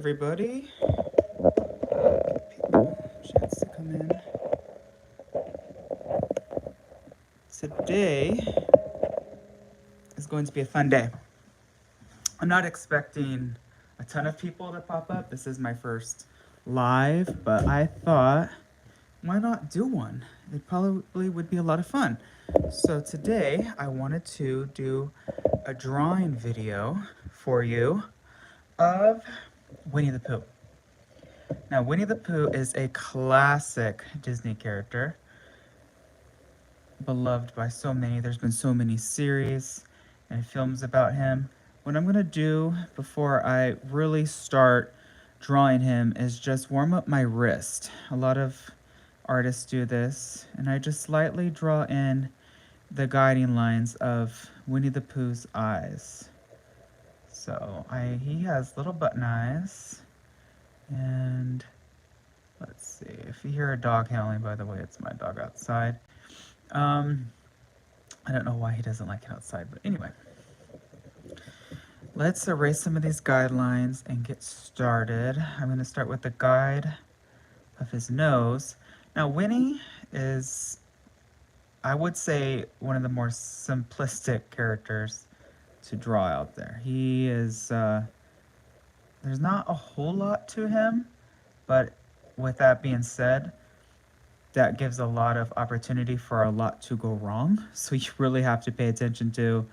everybody. Give people a chance to come in. Today is going to be a fun day. I'm not expecting a ton of people to pop up. This is my first live, but I thought, why not do one? It probably would be a lot of fun. So today I wanted to do a drawing video for you of Winnie the Pooh. Now, Winnie the Pooh is a classic Disney character, beloved by so many. There's been so many series and films about him. What I'm going to do before I really start drawing him is just warm up my wrist. A lot of artists do this, and I just slightly draw in the guiding lines of Winnie the Pooh's eyes. So he has little button eyes, and let's see, if you hear a dog howling, by the way, it's my dog outside. I don't know why he doesn't like it outside, but anyway. Let's erase some of these guidelines and get started. I'm going to start with the guide of his nose. Now, Winnie is, I would say, one of the more simplistic characters to draw out there. He is, there's not a whole lot to him, but with that being said, that gives a lot of opportunity for a lot to go wrong. So you really have to pay attention to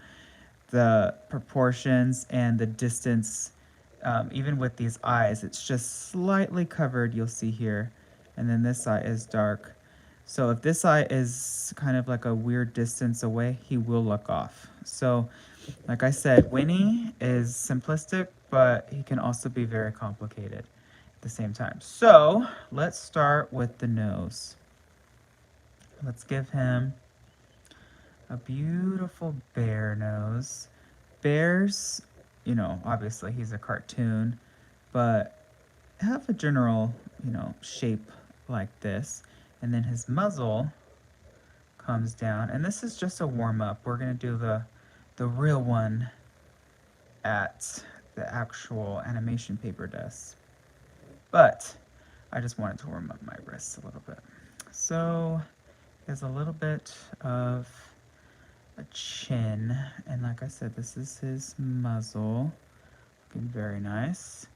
the proportions and the distance. Even with these eyes, it's just slightly covered, you'll see here. And then this eye is dark. So if this eye is kind of like a weird distance away, he will look off. So like I said, Winnie is simplistic, but he can also be very complicated at the same time. So let's start with the nose. Let's give him a beautiful bear nose. Bears, you know, obviously he's a cartoon, but have a general, shape like this. And then his muzzle comes down, and this is just a warm-up. We're gonna do the real one at the actual animation paper desk. But I just wanted to warm up my wrists a little bit. So there's a little bit of a chin, and like I said, this is his muzzle, looking very nice.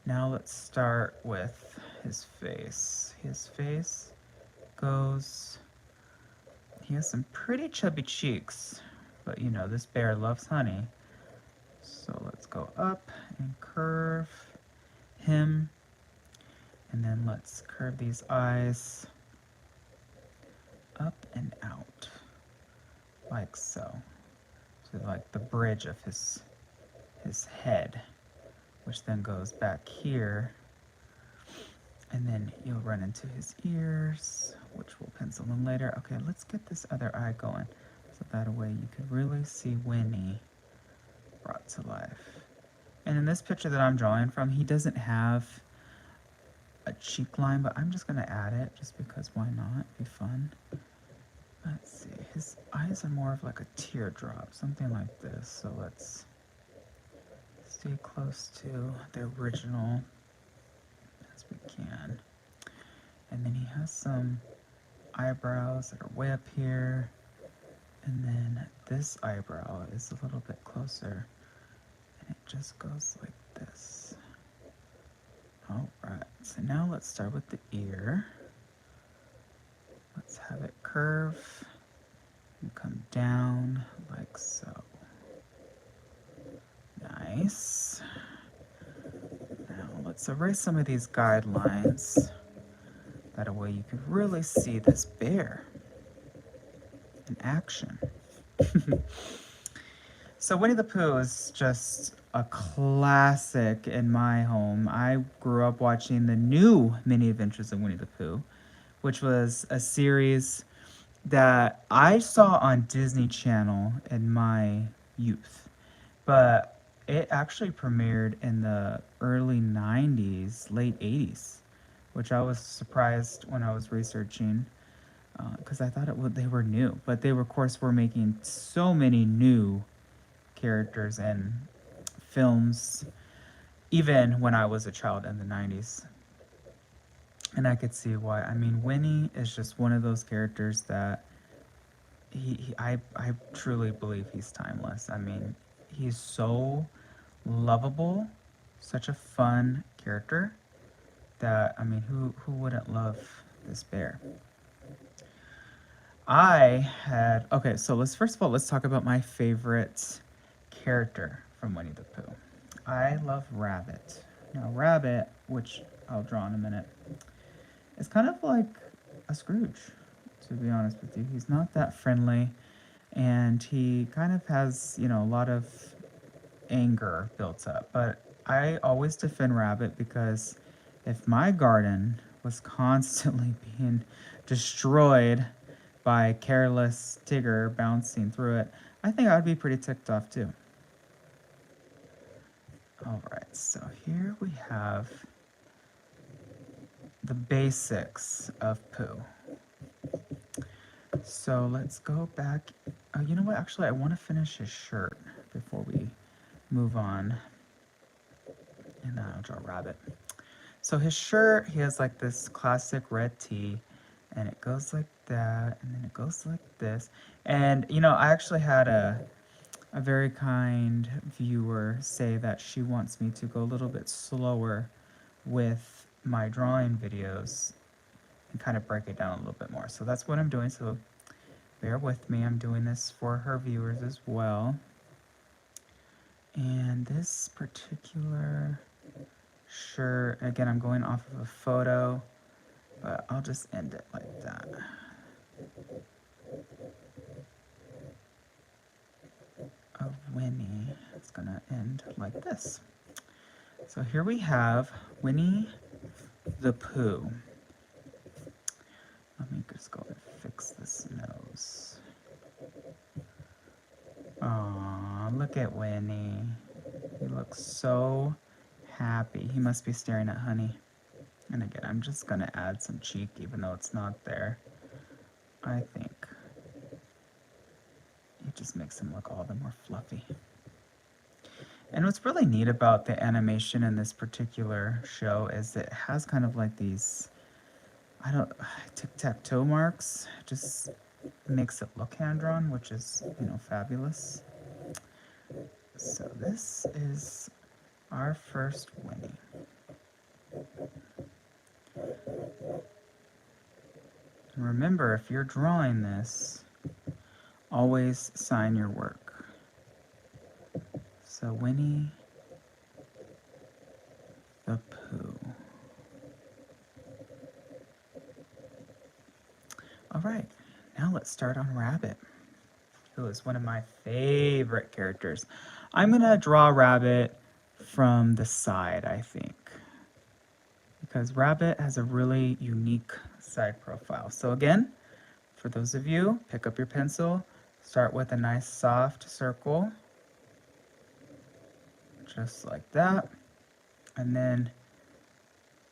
Now let's start with his face. His face goes, he has some pretty chubby cheeks, but this bear loves honey. So let's go up and curve him, and then let's curve these eyes up and out, like so. So like the bridge of his head, which then goes back here, and then you'll run into his ears, which we'll pencil in later. Okay, let's get this other eye going, so that way you can really see Winnie brought to life. And in this picture that I'm drawing from, he doesn't have a cheek line, but I'm just gonna add it just because why not? It'd be fun. Let's see, his eyes are more of like a teardrop, something like this. So let's stay close to the original as we can. And then he has some eyebrows that are way up here. And then this eyebrow is a little bit closer, and it just goes like this. All right, so now let's start with the ear. Let's have it curve and come down like so. Nice. Now let's erase some of these guidelines. That way you can really see this bear in action. So Winnie the Pooh is just a classic in my home. I grew up watching the new Mini Adventures of Winnie the Pooh, which was a series that I saw on Disney Channel in my youth. But it actually premiered in the early 90s, late 80s, which I was surprised when I was researching, because I thought they were new. But they, of course, were making so many new characters and films even when I was a child in the 90s. And I could see why. I mean, Winnie is just one of those characters that I truly believe he's timeless. I mean, he's so lovable, such a fun character that, I mean, who wouldn't love this bear? Okay, so let's first of all, let's talk about my favorite character from Winnie the Pooh. I love Rabbit. Now, Rabbit, which I'll draw in a minute, is kind of like a Scrooge, to be honest with you. He's not that friendly, and he kind of has, you know, a lot of anger built up. But I always defend Rabbit because if my garden was constantly being destroyed by careless Tigger bouncing through it, I think I would be pretty ticked off too. Alright, so here we have the basics of Pooh. So let's go back. You know what? Actually, I want to finish his shirt before we move on. And then I'll draw Rabbit. So his shirt, he has like this classic red tee, and it goes like that, and then it goes like this. And you know, I actually had a very kind viewer say that she wants me to go a little bit slower with my drawing videos and kind of break it down a little bit more. So that's what I'm doing. So bear with me. I'm doing this for her viewers as well. And this particular shirt, again, I'm going off of a photo, but I'll just end it like that. Of Winnie, it's gonna end like this. So here we have Winnie the Pooh. Let me just go and fix this nose. Aw, look at Winnie. He looks so happy. He must be staring at honey. And again, I'm just gonna add some cheek even though it's not there. I think it just makes him look all the more fluffy. And what's really neat about the animation in this particular show is it has kind of like these, tic-tac-toe marks. It just makes it look hand-drawn, which is, you know, fabulous. So this is our first Winnie. And remember, if you're drawing this, always sign your work. So Winnie the Pooh. All right, now let's start on Rabbit, who is one of my favorite characters. I'm gonna draw Rabbit from the side, I think, because Rabbit has a really unique side profile. So again, for those of you, pick up your pencil, start with a nice soft circle, just like that. And then,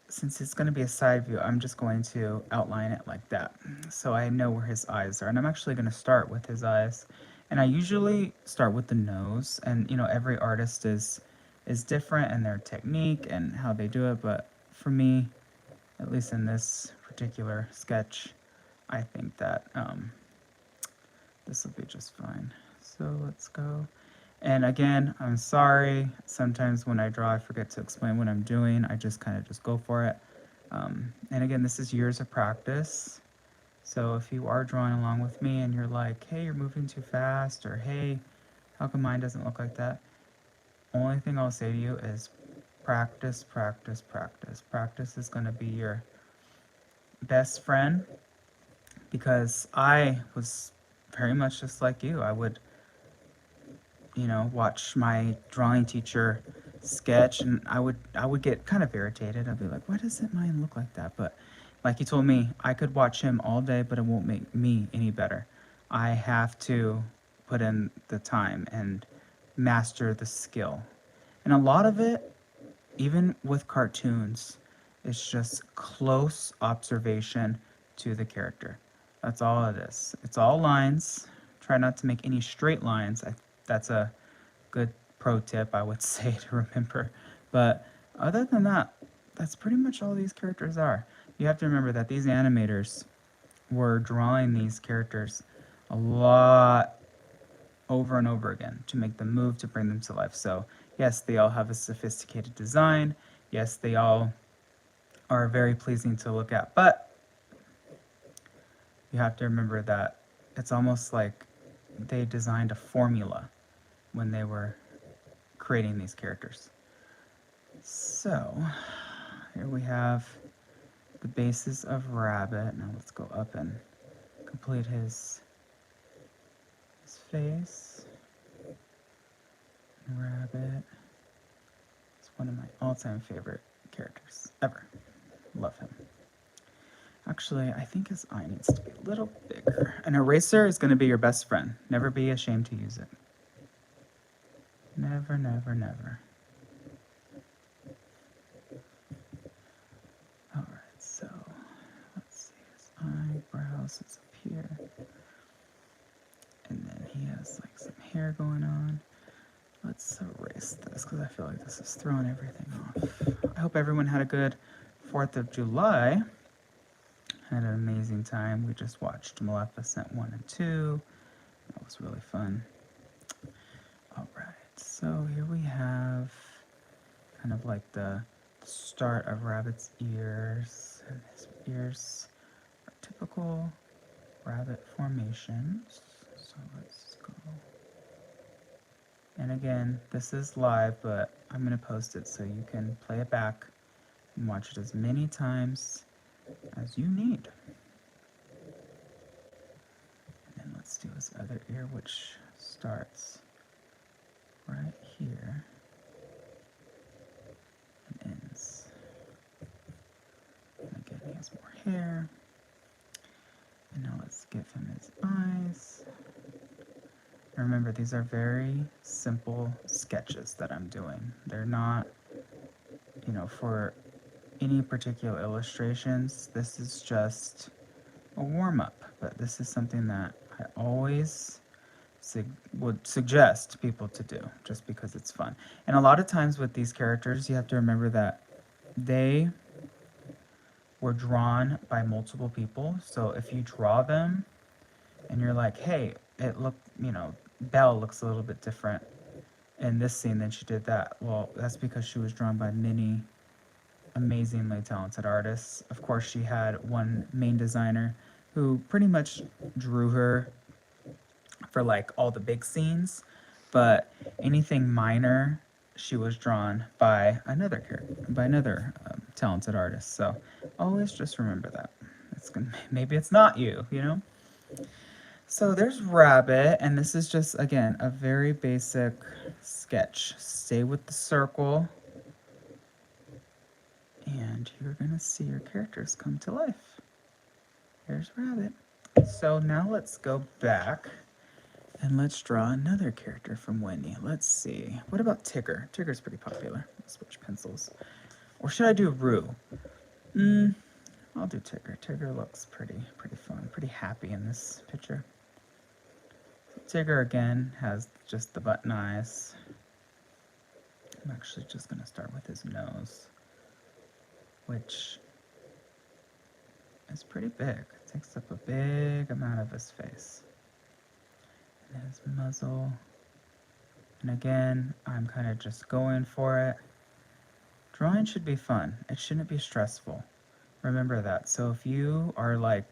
since it's going to be a side view, I'm just going to outline it like that. So I know where his eyes are. And I'm actually going to start with his eyes. And I usually start with the nose. And, you know, every artist is different in their technique and how they do it. But for me, at least in this particular sketch, I think that this will be just fine. So let's go. And again, I'm sorry, sometimes when I draw, I forget to explain what I'm doing. I just kind of just go for it. And again, this is years of practice. So if you are drawing along with me and you're like, hey, you're moving too fast, or hey, how come mine doesn't look like that? Only thing I'll say to you is practice, practice, practice. Practice is going to be your best friend, because I was very much just like you. I would, you know, watch my drawing teacher sketch, and I would get kind of irritated. I'd be like, why doesn't mine look like that? But like he told me, I could watch him all day, but it won't make me any better. I have to put in the time and master the skill. And a lot of it, even with cartoons, is just close observation to the character. That's all it is. It's all lines. Try not to make any straight lines. That's a good pro tip, I would say, to remember But other than that, that's pretty much all these characters are. You have to remember that these animators were drawing these characters a lot over and over again to make them move, to bring them to life. So yes, they all have a sophisticated design. Yes, they all are very pleasing to look at. But you have to remember that it's almost like they designed a formula when they were creating these characters. So here we have the basis of Rabbit. Now let's go up and complete his face. Rabbit is one of my all-time favorite characters ever. Love him. Actually, I think his eye needs to be a little bigger. An eraser is going to be your best friend. Never be ashamed to use it. Never, never, never. Alright, so let's see. His eyebrows is up here. And then he has like some hair going on. Let's erase this because I feel like this is throwing everything off. I hope everyone had a good 4th of July. Had an amazing time. We just watched Maleficent 1 and 2. That was really fun. Alright, so here we have kind of like the start of Rabbit's ears. And his ears are typical rabbit formations. So let's go. And again, this is live, but I'm going to post it so you can play it back and watch it as many times as you need. And then let's do his other ear, which starts right here and ends. And again, he has more hair. And now let's give him his eyes. Remember, these are very simple sketches that I'm doing. They're not, you know, for any particular illustrations. This is just a warm-up, but this is something that I always would suggest people to do just because it's fun. And a lot of times with these characters, you have to remember that they were drawn by multiple people. So if you draw them and you're like, hey, it looked, you know, Belle looks a little bit different in this scene than she did that. Well, that's because she was drawn by many amazingly talented artists. Of course, she had one main designer who pretty much drew her for like all the big scenes, but anything minor, she was drawn by another talented artist. So always just remember that. Maybe it's not you, you know? So there's Rabbit, and this is just, again, a very basic sketch. Stay with the circle, and you're going to see your characters come to life. There's Rabbit. So now let's go back, and let's draw another character from Winnie. Let's see. What about Tigger? Tigger's pretty popular. Let's switch pencils. Or should I do Roo? I'll do Tigger. Tigger looks pretty fun, pretty happy in this picture. Tigger again has just the button eyes. I'm actually just going to start with his nose, which is pretty big. It takes up a big amount of his face. And his muzzle. And again, I'm kind of just going for it. Drawing should be fun. It shouldn't be stressful. Remember that. So if you are like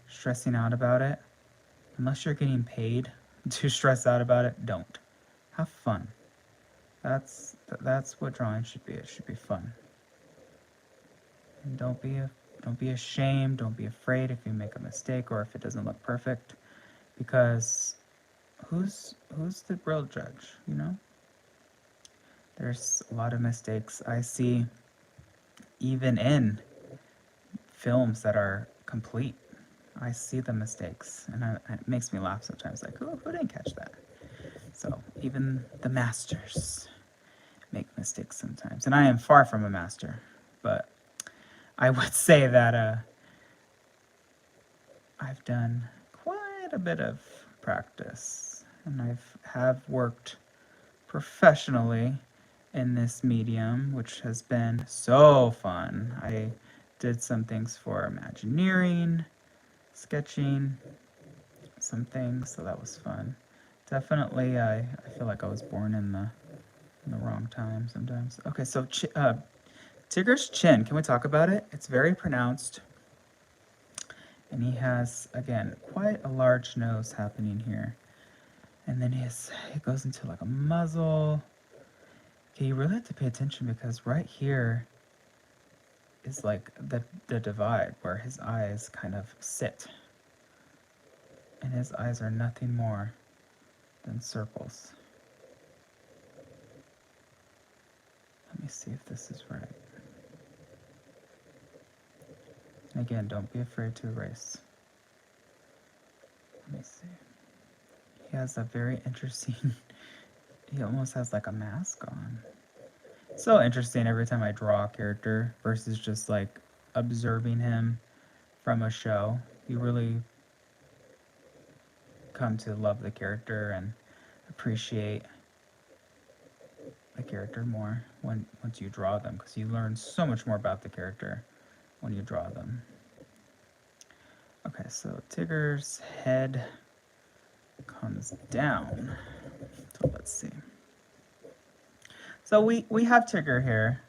stressing out about it, unless you're getting paid to stress out about it, don't. Have fun. That's what drawing should be. It should be fun. And don't be ashamed. Don't be afraid if you make a mistake or if it doesn't look perfect, because who's the real judge? You know. There's a lot of mistakes I see, even in films that are complete. I see the mistakes, and it makes me laugh sometimes. Like, who didn't catch that? So even the masters make mistakes sometimes, and I am far from a master, but I would say that I've done quite a bit of practice, and have worked professionally in this medium, which has been so fun. I did some things for Imagineering, sketching, some things, so that was fun. Definitely, I feel like I was born in the wrong time sometimes. Okay, so Tigger's chin, can we talk about it? It's very pronounced, and he has, again, quite a large nose happening here. And then it goes into like a muzzle. Okay, you really have to pay attention because right here is like the divide where his eyes kind of sit. And his eyes are nothing more than circles. Let me see if this is right. And again, don't be afraid to erase. Let me see. He has a very interesting, he almost has like a mask on. So interesting every time I draw a character versus just like observing him from a show. You really come to love the character and appreciate the character more once you draw them, because you learn so much more about the character when you draw them. Okay, so Tigger's head comes down. So let's see. So we have Tigger here,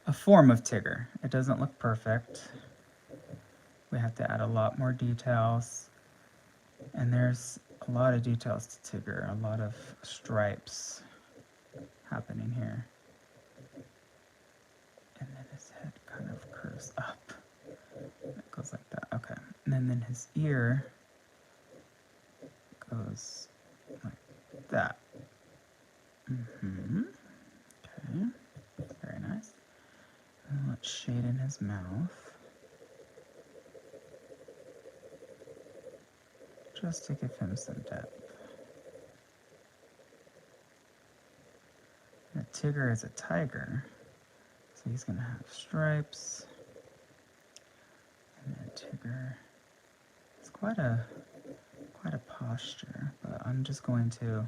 a form of Tigger. It doesn't look perfect. We have to add a lot more details. And there's a lot of details to Tigger, a lot of stripes happening here. And then his head kind of curves up. It goes like that, okay. And then his ear goes like that. Okay, very nice. And let's shade in his mouth. Just to give him some depth. And a Tigger is a tiger, so he's gonna have stripes. And then Tigger, it's quite a posture, but I'm just going to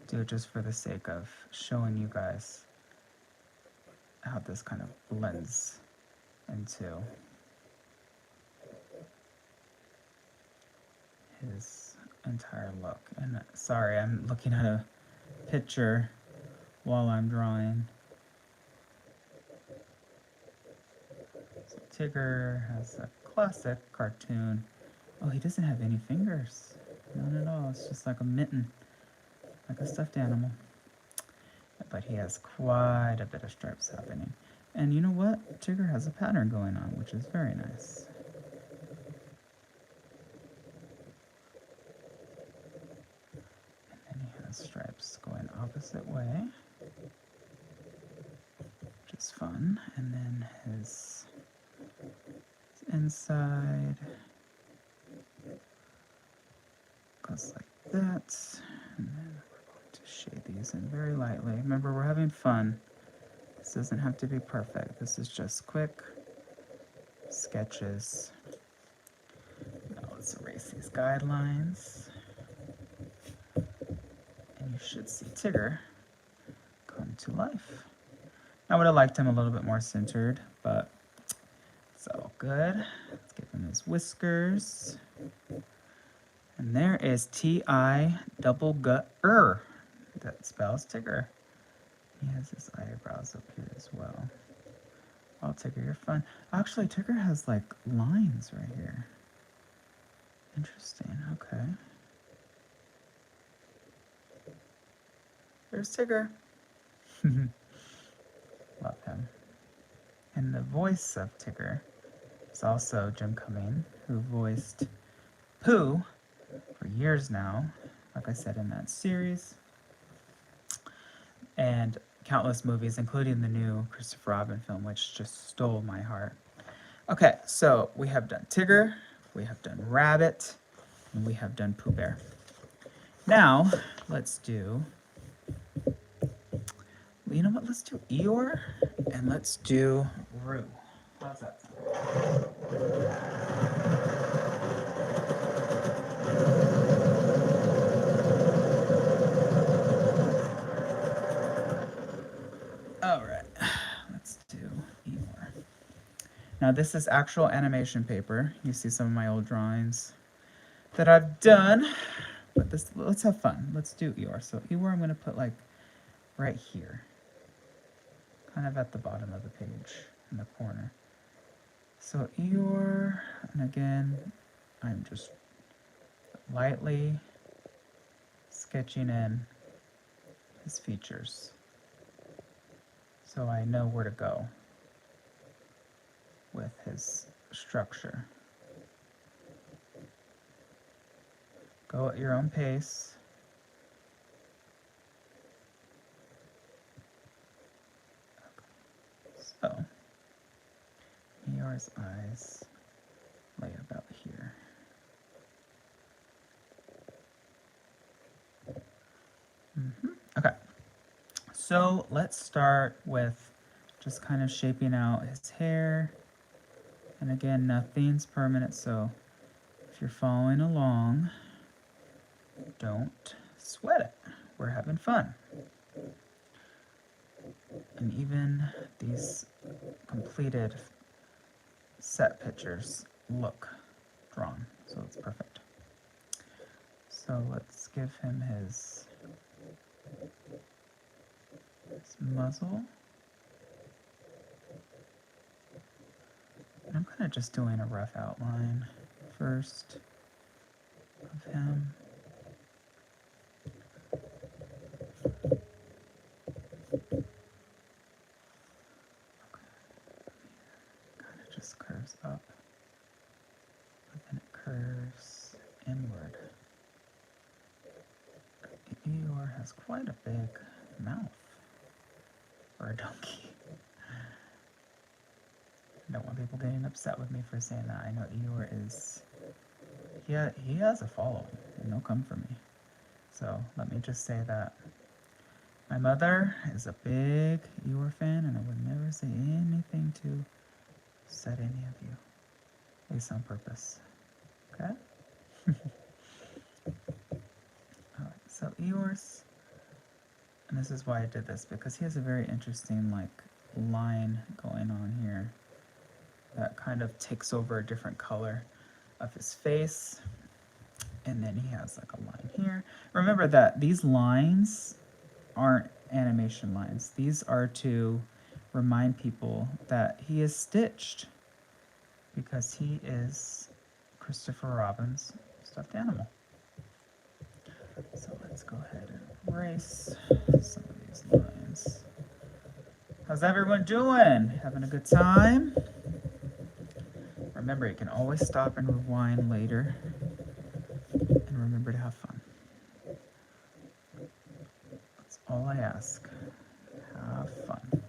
do it just for the sake of showing you guys how this kind of blends into his entire look. And sorry, I'm looking at a picture while I'm drawing. So Tigger has a classic cartoon. Oh, he doesn't have any fingers. None at all. It's just like a mitten, like a stuffed animal. But he has quite a bit of stripes happening. And you know what? Tigger has a pattern going on, which is very nice. And then he has stripes going opposite way, which is fun. And then his inside goes like that. And then we're going to shade these in very lightly. Remember, we're having fun. This doesn't have to be perfect. This is just quick sketches. Now let's erase these guidelines. And you should see Tigger come to life. I would have liked him a little bit more centered, but it's all good. Let's give him his whiskers. And there is T-I-double-G-er. That spells Tigger. He has his eyebrows up here as well. Oh, Tigger, you're fun. Actually, Tigger has like lines right here. Interesting, okay. There's Tigger. Love him. And the voice of Tigger is also Jim Cumming, who voiced Pooh for years now, like I said, in that series. And countless movies, including the new Christopher Robin film, which just stole my heart. Okay, so we have done Tigger, we have done Rabbit, and we have done Pooh Bear. Now, let's do, you know what, let's do Eeyore, and let's do Roo. How's that sound? All right, let's do Eeyore. Now this is actual animation paper. You see some of my old drawings that I've done, but this, let's have fun. Let's do Eeyore. So Eeyore I'm gonna put like right here, kind of at the bottom of the page in the corner. So Eeyore, and again, I'm just lightly sketching in his features so I know where to go with his structure. Go at your own pace. So, Eeyore's eyes lay about here. Okay, so let's start with just kind of shaping out his hair. And again, nothing's permanent, so if you're following along, don't sweat it. We're having fun. And even these completed set pictures look drawn, so it's perfect. So let's give him his muzzle. And I'm kind of just doing a rough outline first of him. Kind of just curves up, but then it curves inward. Eeyore has quite a big mouth for a donkey. I don't want people getting upset with me for saying that. I know Eeyore is, he has a following, and they'll come for me. So let me just say that my mother is a big Eeyore fan, and I would never say anything to upset any of you, at least on purpose. Okay? Alright, so Eeyore's, and this is why I did this, because he has a very interesting like line going on here that kind of takes over a different color of his face. And then he has like a line here. Remember that these lines aren't animation lines. These are to remind people that he is stitched because he is Christopher Robin's stuffed animal. So let's go ahead and erase some of these lines. How's everyone doing? Having a good time? Remember, you can always stop and rewind later. And remember to have fun. That's all I ask. Have fun.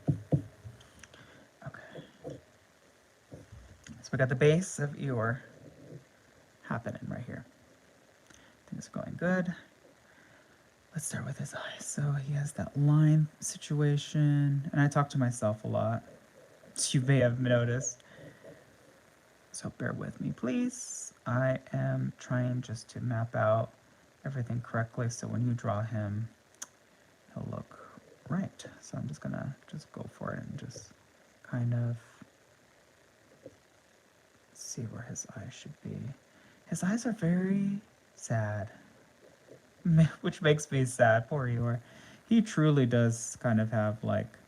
Okay. So we got the base of Eeyore happening right here. Things are going good. Let's start with his eyes. So he has that line situation. And I talk to myself a lot, as you may have noticed. So bear with me, please. I am trying just to map out everything correctly, so when you draw him, he'll look right. So I'm just gonna go for it and just kind of see where his eyes should be. His eyes are very sad, which makes me sad. Poor Eeyore. He truly does kind of have like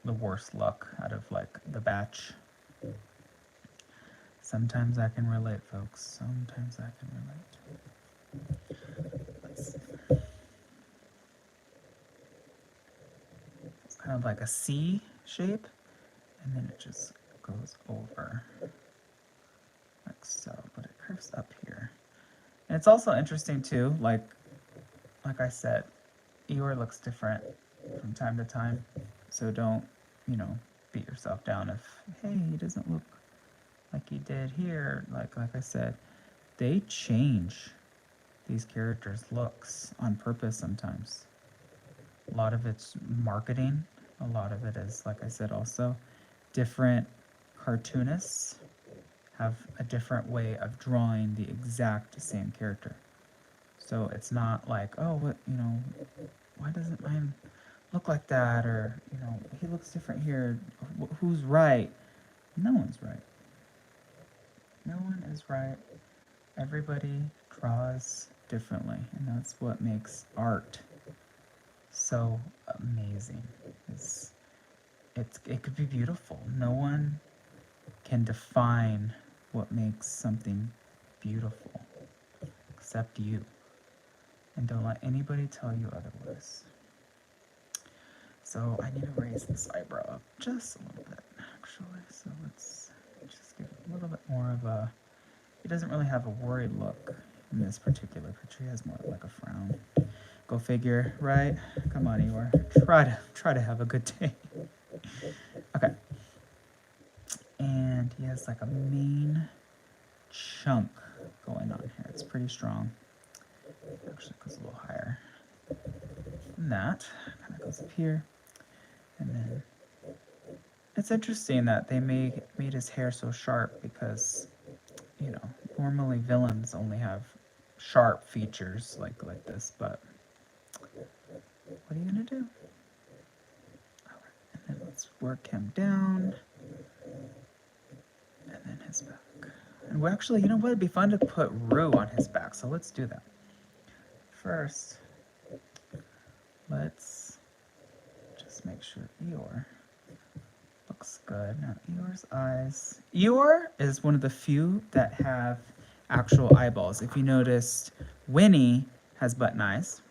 the worst luck out of like the batch. Sometimes I can relate, folks. Sometimes I can relate. Let's see. It's kind of like a C shape, and then it just goes over like so, but it curves up here. And it's also interesting too, like I said, Eeyore looks different from time to time, so don't, beat yourself down if, hey, he doesn't look like he did here. Like I said, they change these characters' looks on purpose sometimes. A lot of it's marketing. A lot of it is, like I said, also different cartoonists have a different way of drawing the exact same character. So it's not like, oh, why doesn't mine look like that, or he looks different here. Who's right? No one's right. No one is right. Everybody draws differently, and that's what makes art so amazing. It could be beautiful. No one can define what makes something beautiful except you. And don't let anybody tell you otherwise. So I need to raise this eyebrow up just a little bit, actually. So let's just give it a little bit more of a... He doesn't really have a worried look in this particular picture. He has more like a frown. Go figure, right? Come on, Eeyore. Try to have a good day. Okay. And he has like a main chunk going on here. It's pretty strong. Actually, it goes a little higher than that. Kind of goes up here. And then it's interesting that they made his hair so sharp because, normally villains only have sharp features like this, but what are you gonna do? All right, and then let's work him down, and then his back. And actually, you know what? It'd be fun to put Rue on his back, so let's do that. First, let's just make sure Eeyore looks good. Now, Eeyore's eyes. Eeyore is one of the few that have actual eyeballs. If you noticed, Winnie has button eyes,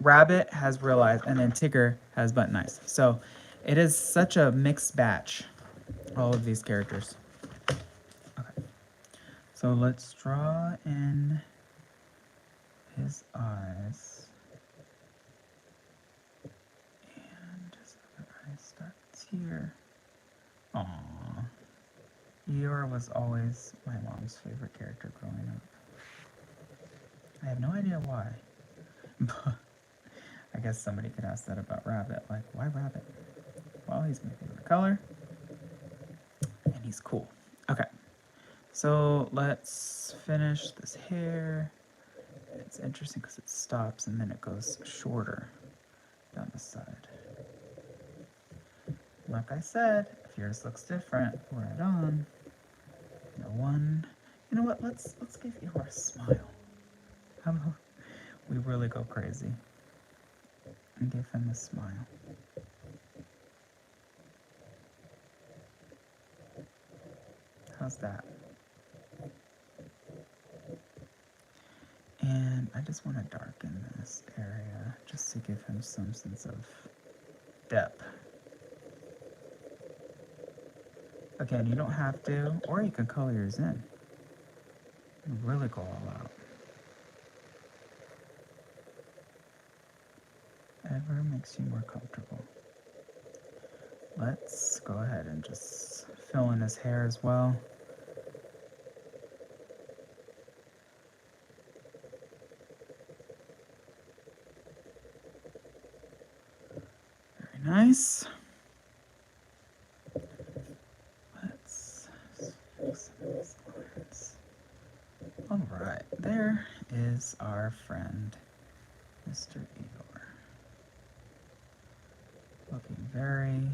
Rabbit has real eyes, and then Tigger has button eyes. So it is such a mixed batch, all of these characters. Okay. So let's draw in his eyes. And his other eye starts here. Aww. Eeyore was always my mom's favorite character growing up. I have no idea why. But I guess somebody could ask that about Rabbit. Like, why Rabbit? Well, he's my favorite color. And he's cool. Okay. So let's finish this hair. It's interesting because it stops and then it goes shorter down the side. Like I said, if yours looks different, right on. No one. You know what? Let's give Eeyore a smile. How about we really go crazy and give him a smile? How's that? And I just want to darken this area just to give him some sense of depth. Again, you don't have to, or you can color yours in. Really go all out. Whatever makes you more comfortable. Let's go ahead and just fill in his hair as well. Very nice. Let's fix these lines. All right, there is our friend, Mr. Eeyore. Looking very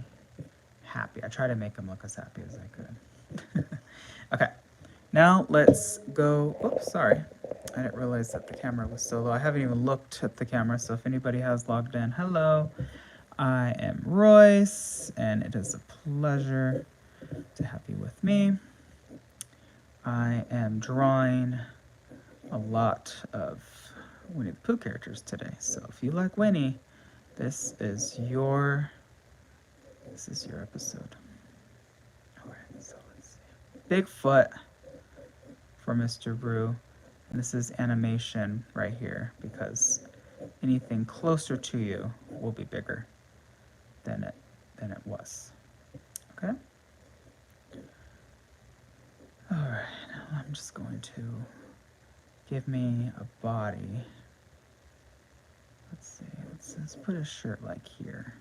happy. I try to make him look as happy as I could. Okay, now let's go. Oops, sorry. I didn't realize that the camera was so low. I haven't even looked at the camera, so if anybody has logged in, hello. I am Royce, and it is a pleasure to have you with me. I am drawing a lot of Winnie the Pooh characters today, so if you like Winnie, this is your episode. All right, so let's see. Bigfoot for Mr. Brew. And this is animation right here because anything closer to you will be bigger than it was. Okay? All right, now I'm just going to give me a body. Let's see, let's put a shirt like here.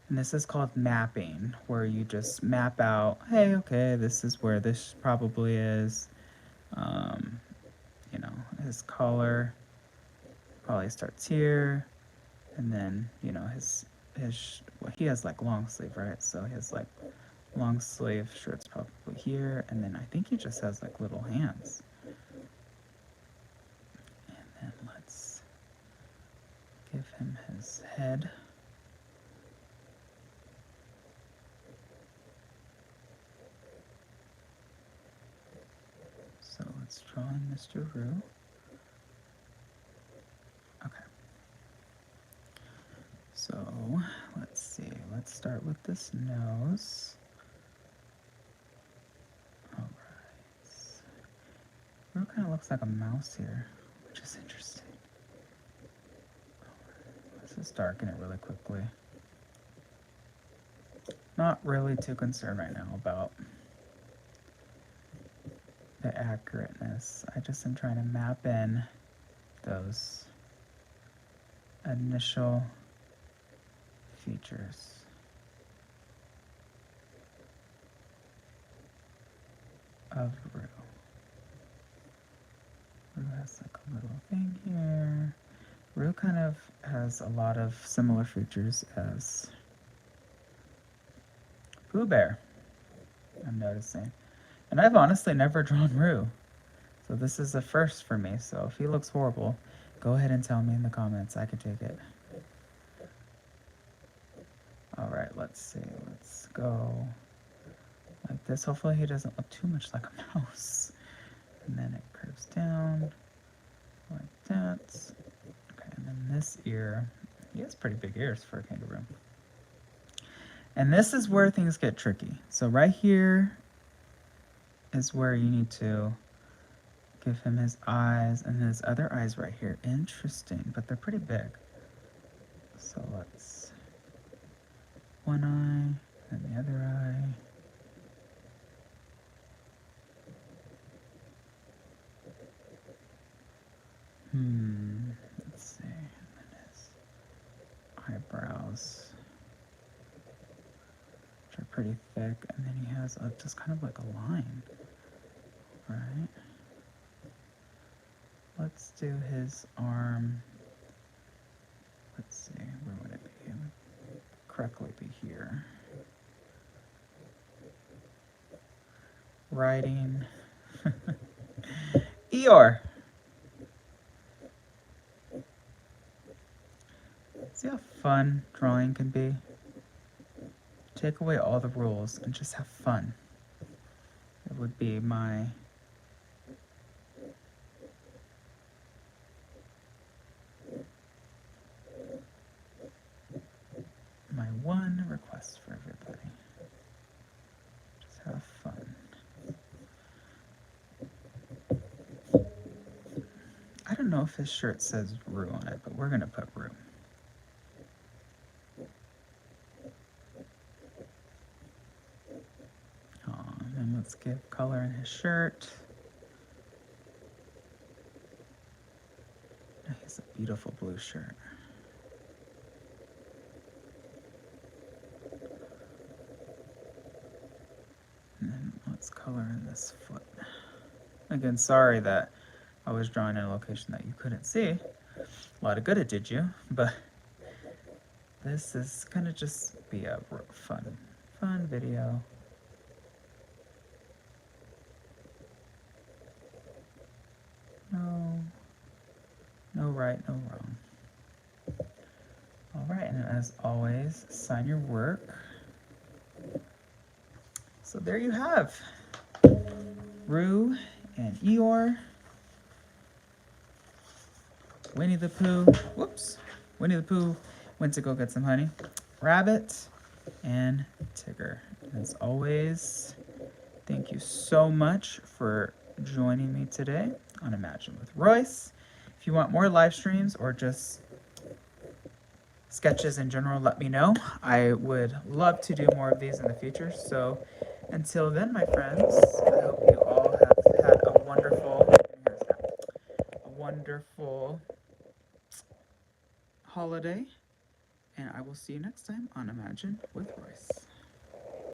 And this is called mapping, where you just map out, hey, okay, this is where this probably is. His color probably starts here, And then, you know, well, he has like long sleeve, right? So he has like long sleeve shirts probably here, and then I think he just has like little hands. And then let's give him his head. So let's draw in Mr. Roo. Okay. So let's see. Let's start with this nose. All right. Roo kind of looks like a mouse here, which is interesting. Let's just darken it really quickly. Not really too concerned right now about the accurateness. I just am trying to map in those initial features. Of Roo. Roo has like a little thing here. Roo kind of has a lot of similar features as Pooh Bear, I'm noticing. And I've honestly never drawn Roo. So this is a first for me. So if he looks horrible, go ahead and tell me in the comments. I can take it. Alright, let's see. Let's go like this. Hopefully he doesn't look too much like a mouse. And then it curves down like that. Okay, and then this ear. He has pretty big ears for a kangaroo. And this is where things get tricky. So right here is where you need to give him his eyes, and his other eyes right here. Interesting, but they're pretty big. So let's one eye and the other eye. Let's see. And then his eyebrows, which are pretty thick, and then he has just kind of like a line, right? Let's do his arm. Let's see, where would it be? It would correctly be here. Writing. Eeyore. See how fun drawing can be? Take away all the rules and just have fun. It would be my one request for everybody. Just have fun. I don't know if his shirt says Roo on it, but we're gonna put Roo. And then let's give color in his shirt. He's a beautiful blue shirt. And then let's color in this foot. Again, sorry that I was drawing in a location that you couldn't see. A lot of good it did you, but this is gonna just be a fun video. No right, no wrong. All right, and as always, sign your work. So there you have Roo and Eeyore, Winnie the Pooh, whoops, Winnie the Pooh went to go get some honey, Rabbit, and Tigger. As always, thank you so much for joining me today on Imagine with Royce. If you want more live streams or just sketches in general, let me know. I would love to do more of these in the future. So until then, my friends, I hope you all have had a wonderful holiday, and I will see you next time on Imagine with Royce.